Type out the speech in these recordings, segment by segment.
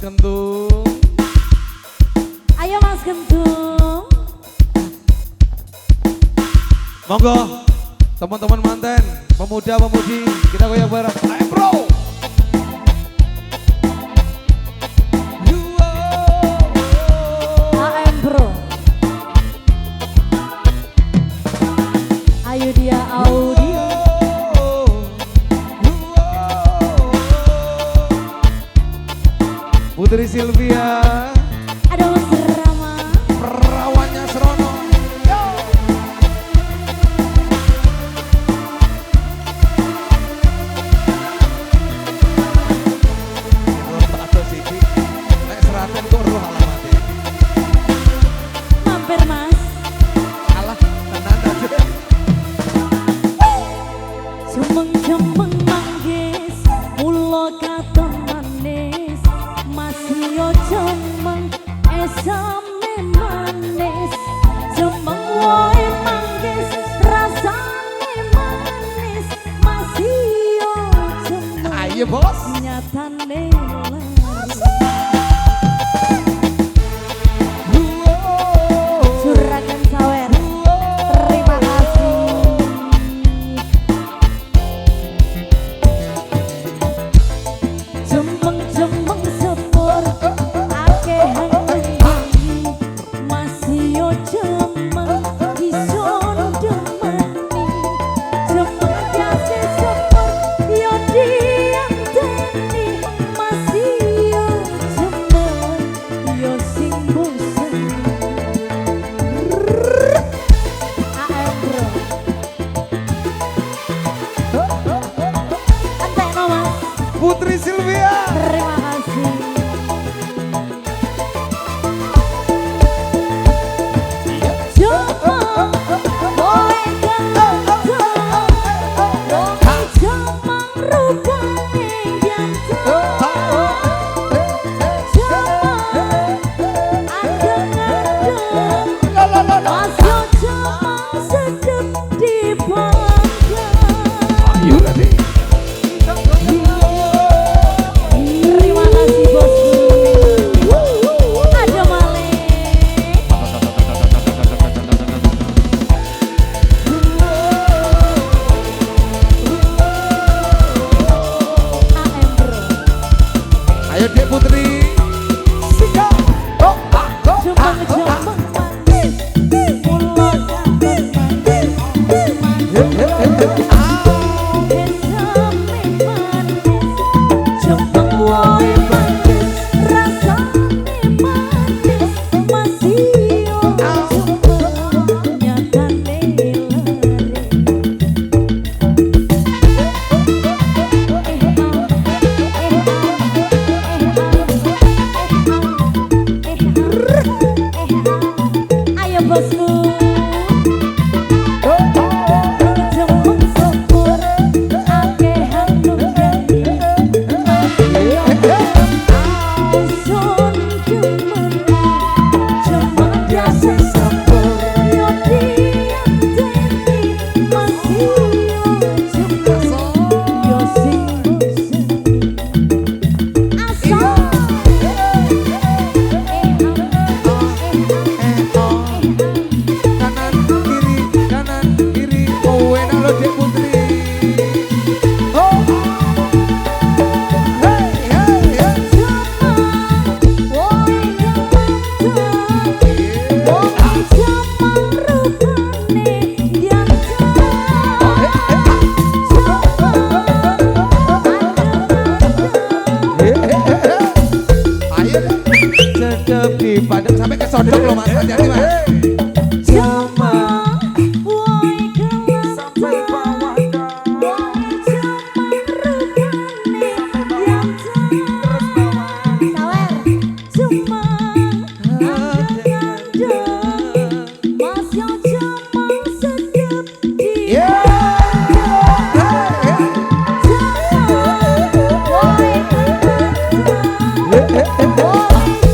Kentung. Ayo Mas Kentung. Monggo teman-teman manten, pemuda-pemudi, kita goyang bareng. Ayo bro. AM Bro. Ayo dia audio. Putri Sylvia. Aduh serama. Perawannya Serono. Seraten kok roh alamatnya. Mampir Mas. Alah, tenan aja. Jemeng-jemeng manggis, mula katon manis. Masih yo jemeng, esame manis. Jemeng wae manggis, rasane manis. Masih yo jemeng, Ayo bos. nyatane Juragan Sawer. Terima kasih. Jemeng-jemeng sepur akehan ngendihi. Masih yo jemeng ison demeni. Jemeng biasa sepur yo dianteni. Masih yo jemeng yo sing bosen. AM Bro. Antekno Mas. Putri Sylvia. Terima kasih. Jemeng, boy ganteng, boy jemeng rupane ganteng. Jemeng, adem-adem, Mas yo jemeng sedep dipandang. Ayo tadi. Terima kasih bosku. Ada Malik. AM Bro. Ayo Dek Putri. Sika. Oh, Jembang-jembang manis, mulut ganteng manis, esame manis, jembang wae manis, rasane manis, masih yo jembang, nyatane ayo bosku. Jemeng sepur akehan nunggani. Ison demeni. Jemeng biasa sepur yo dianteni. Masih yo jemeng yo sing bosen. Asal kanan kiri, oh enak lo Dek Putri. Oh, hey hey hey. Ayo sedep dipandang sampai ke sodok lo Mas. Hati-hati Mas. Sampai bawah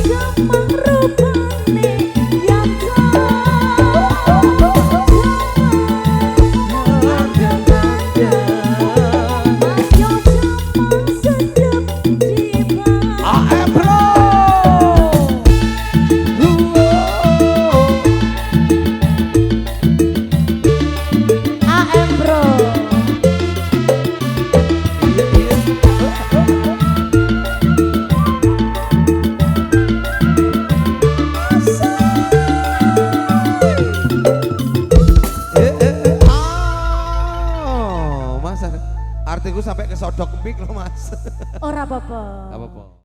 Jemeng rupane ganteng. niku sampai kesodok mic loh Mas. Ora apa-apa. Gak apa-apa.